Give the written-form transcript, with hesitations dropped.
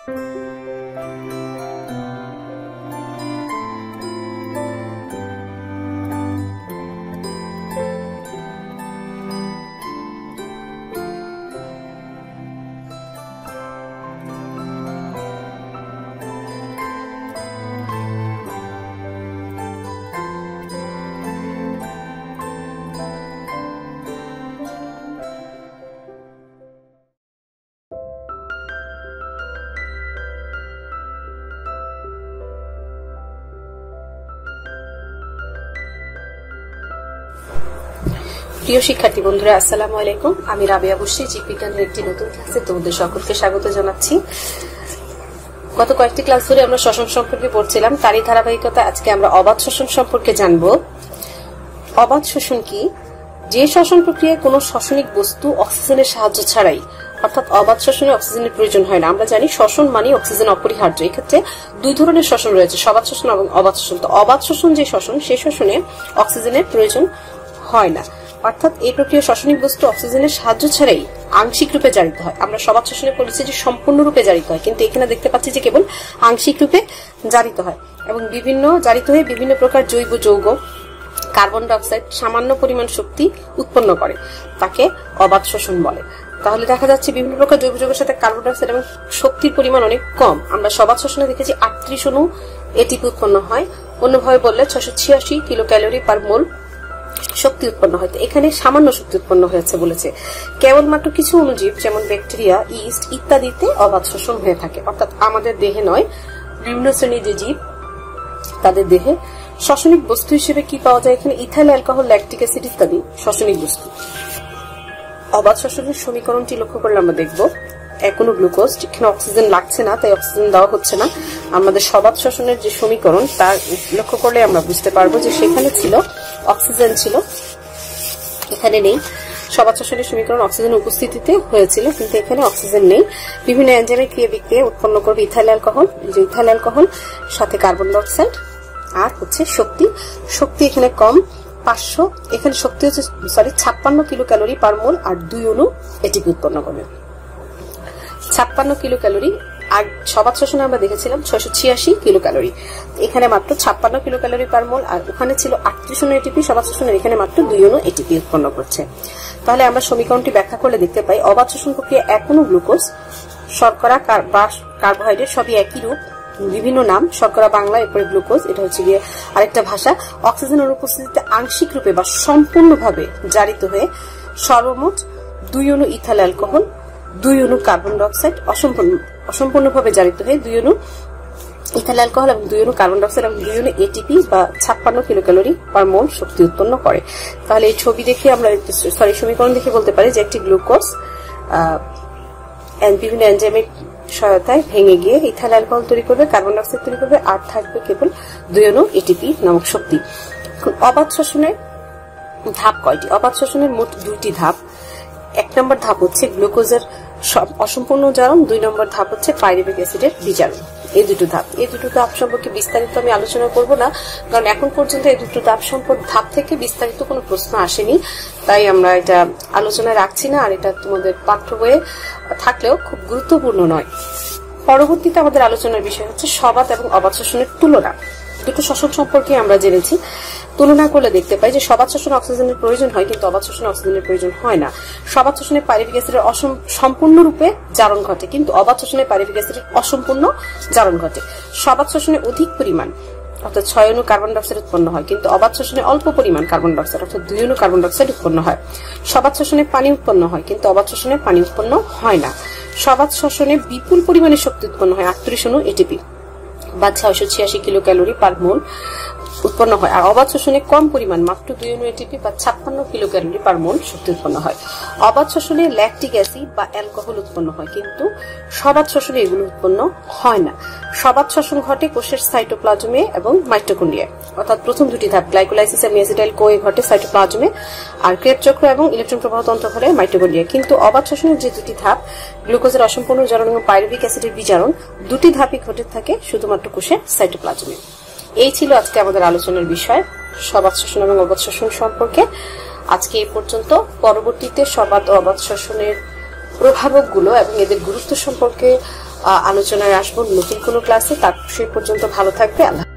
প্রিয় শিক্ষার্থী বন্ধুরা, আসসালামু আলাইকুম। আমি রাবিয়া বসি, জীববিজ্ঞানের একটি নতুন ক্লাসে তোমাদের সকলকে স্বাগত জানাচ্ছি। গত কয়েকটি ক্লাস ধরে আমরা শ্বসন সম্পর্কে পড়ছিলাম, তারই ধারাবাহিকতা আজকে আমরা অবাধ শ্বসন সম্পর্কে জানব। অবাধ শ্বসন কি? যে শ্বসন প্রক্রিয়ায় কোনো শ্বসনিক বস্তু অক্সিজেনের সাহায্য ছাড়াই, অর্থাৎ অবাধ শ্বসনে অক্সিজেনের প্রয়োজন হয় না। আমরা জানি শ্বসন মানে অক্সিজেন অপরিহার্য। এক্ষেত্রে দুই ধরনের শ্বসন রয়েছে, সবাধ শ্বসন এবং অবাধ শ্বসন। তো অবাধ শ্বসন যে শ্বসন, সেই শ্বসনে অক্সিজেনের প্রয়োজন হয় না, অর্থাৎ এই প্রক্রিয়া শ্বসনিক বস্তু অক্সিজেনের সাহায্য ছাড়াই আংশিক রূপে জারিত হয়। আমরা সবাধ শ্বসনে বলেছি যে সম্পূর্ণরূপে জারিত হয়, কিন্তু এখানে দেখতে পাচ্ছি যে কেবল আংশিক রূপে জারিত হয় এবং জারিত হয়ে বিভিন্ন প্রকার জৈব যৌগ, কার্বন ডাইঅক্সাইড সামান্য পরিমাণ শক্তি উৎপন্ন করে, তাকে অবাধ শ্বসন বলে। তাহলে দেখা যাচ্ছে বিভিন্ন প্রকার জৈব যৌগের সাথে কার্বন ডাইঅক্সাইড এবং শক্তির পরিমাণ অনেক কম। আমরা সবাধ শ্বসনে দেখেছি 38 অণু এটিপি উৎপন্ন হয়, অন্যভাবে বললে 686 কিলো ক্যালোরি পার মোল শক্তি উৎপন্ন হয়। এখানে সামান্য শক্তি উৎপন্ন হয়েছে বলেছে। কেবলমাত্র কিছু অণুজীব যেমন ব্যাকটেরিয়া, ইস্ট ইত্যাদিতে অবাধ শ্বসন হয়ে থাকে, অর্থাৎ আমাদের দেহে নয়। বিভিন্ন শ্রেণীর যে জীব, তাদের দেহে শ্বসনিক বস্তু হিসেবে কি পাওয়া যায়? এখানে ইথাইল অ্যালকোহল, ল্যাকটিক অ্যাসিড ইত্যাদি শ্বসনিক বস্তু। অবাধ শ্বসনের সমীকরণটি লক্ষ্য করলে আমরা দেখব কোনো গ্লুকোজ, এখানে অক্সিজেন লাগছে না, তাই অক্সিজেন দেওয়া হচ্ছে না। আমাদের সবাধ শ্বসনের যে সমীকরণ, তার লক্ষ্য করলে আমরা বুঝতে পারবো যে সেখানে ছিল অক্সিজেন, ছিল এখানে নেই। সবাধ শ্বসনের সমীকরণ অক্সিজেনের উপস্থিতিতে হয়েছিল, কিন্তু এখানে অক্সিজেন নেই। বিভিন্ন এনজাইমের ক্রিয়া বিক্রিয়া উৎপন্ন করবে ইথাইল অ্যালকোহল, যে ইথাইল অ্যালকোহল সাথে কার্বন ডাইঅক্সাইড আর হচ্ছে শক্তি। শক্তি এখানে কম, 500। এখানে শক্তি হচ্ছে 56 কিলো ক্যালোরি পার মোল, আর 2 অণু এটিপি উৎপন্ন করবে। 56 কিলো ক্যালোরি, আর সবাধ শ্বসনে আমরা দেখেছিলাম 686 কিলো ক্যালোরি। এখানে মাত্র 56 কিলো ক্যালোরি পার মোল, আর ওখানে ছিল 38 অণু এটিপি। সবাধ শ্বসনের এখানে মাত্র 2 অণু এটিপি উৎপন্ন করছে। তাহলে আমরা সমীকরণটি ব্যাখ্যা করলে দেখতে পাই অবাধ শ্বসন প্রক্রিয়া এক অণু গ্লুকোজ, শর্করা বা কার্বোহাইড্রেট সবই একই রূপ, বিভিন্ন নাম। শর্করা বাংলা, এরপরে গ্লুকোজ, এটা হচ্ছে গিয়ে আরেকটা ভাষা। অক্সিজেনের উপস্থিতিতে আংশিক রূপে বা সম্পূর্ণভাবে জারিত হয়ে সর্বমোট 2 অণু ইথাইল অ্যালকোহল, 2 অণু কার্বন ডাইঅক্সাইড, অসম্পূর্ণভাবে জারিত হয়ে 2 অণু ইথাইল অ্যালকোহল এবং 2 অণু কার্বন ডাইঅক্সাইড এবং 2 অণু এটিপি বা 56 কিলো ক্যালোরি পার মোল শক্তি উৎপন্ন করে। তাহলে এই ছবি দেখে আমরা সমীকরণ দেখে বলতে পারি যে একটি গ্লুকোজ বিভিন্ন এনজাইমের সহায়তায় ভেঙে গিয়ে ইথাইল অ্যালকোহল তৈরি করবে, কার্বন ডাইঅক্সাইড তৈরি করবে, আর থাকবে কেবল 2 অণু এটিপি নামক শক্তি। অবাধ শ্বসনের ধাপ কয়টি? অবাধ শ্বসনের মোট 2টি ধাপ। 1 নম্বর ধাপ হচ্ছে গ্লুকোজের অসম্পূর্ণ জারণ, 2 নম্বর ধাপ হচ্ছে পাইরুভিক অ্যাসিডের বিজারণ। এই দুটো ধাপ সম্পর্কে বিস্তারিত আমি আলোচনা করব না, কারণ এখন পর্যন্ত এই দুটো ধাপ থেকে বিস্তারিত কোনো প্রশ্ন আসেনি, তাই আমরা এটা আলোচনায় রাখছি না। আর এটা তোমাদের পাঠ্য বইয়ে থাকলেও খুব গুরুত্বপূর্ণ নয়। পরবর্তীতে আমাদের আলোচনার বিষয় হচ্ছে সবাধ এবং অবাধ শ্বসনের তুলনা। দুটো শ্বসন সম্পর্কে আমরা জেনেছি। তুলনা করলে দেখতে পাই যে সবাধ শ্বসনে অক্সিজেনের প্রয়োজন হয়, কিন্তু অবাধ শ্বসনে অক্সিজেনের প্রয়োজন হয় না। সবাধ শ্বসনে পাইরুভিক অ্যাসিডের সম্পূর্ণরূপে জারণ ঘটে, কিন্তু অবাধ শ্বসনে পাইরুভিক অ্যাসিডের অসম্পূর্ণ জারণ ঘটে। সবাধ শ্বসনে অধিক পরিমাণ, অর্থাৎ 6 অণু কার্বন ডাইঅক্সাইড উৎপন্ন হয়, কিন্তু অবাধ শ্বসনে অল্প পরিমাণ কার্বন ডাইঅক্সাইড, অর্থাৎ 2 অণু কার্বন ডাইঅক্সাইড উৎপন্ন হয়। সবাধ শ্বসনে পানি উৎপন্ন হয়, কিন্তু অবাধ শ্বসনে পানি উৎপন্ন হয় না। সবাধ শ্বসনে বিপুল পরিমাণে শক্তি উৎপন্ন হয়, 38 অণু এটিপি বা 686 কিলো ক্যালোরি পার মোল উৎপন্ন হয়, আর অবাধ শ্বসনে কম পরিমাণ, মাত্র 2 অণু এটিপি বা 56 কিলো ক্যালোরি পার মোল শক্তি উৎপন্ন হয়। অবাধ শ্বসনে ল্যাকটিক অ্যাসিড বা অ্যালকোহল উৎপন্ন হয়, কিন্তু সবাধ শ্বসনে এগুলো উৎপন্ন হয় না। সবাধ শ্বসন ঘটে কোষের সাইটোপ্লাজমে এবং মাইটোকন্ড্রিয়ায়, অর্থাৎ প্রথম দুটি ধাপ গ্লাইকোলাইসিস এবং অ্যাসিটাইল কোয়ে ঘটে সাইটোপ্লাজমে, আর ক্রেবস চক্র এবং ইলেকট্রন প্রবাহ তন্ত্র ঘটে মাইটোকন্ড্রিয়ায়। কিন্তু অবাধ শ্বসনের যে দুটি ধাপ, গ্লুকোজের অসম্পূর্ণ জারণ এবং পাইরুভিক অ্যাসিডের বিজারণ, দুটি ধাপই ঘটে থাকে শুধুমাত্র কোষের সাইটোপ্লাজমে। এই ছিল আজকে আমাদের আলোচনার বিষয়, সবাধ শ্বসন এবং অবাধ শ্বসন সম্পর্কে। আজকে এই পর্যন্ত। পরবর্তীতে সবাধ ও অবাধ শ্বসনের প্রভাবকগুলো এবং এদের গুরুত্ব সম্পর্কে আলোচনায় আসবো নতুন কোনো ক্লাসে। তার সেই পর্যন্ত ভালো থাকবে। আল্লাহ।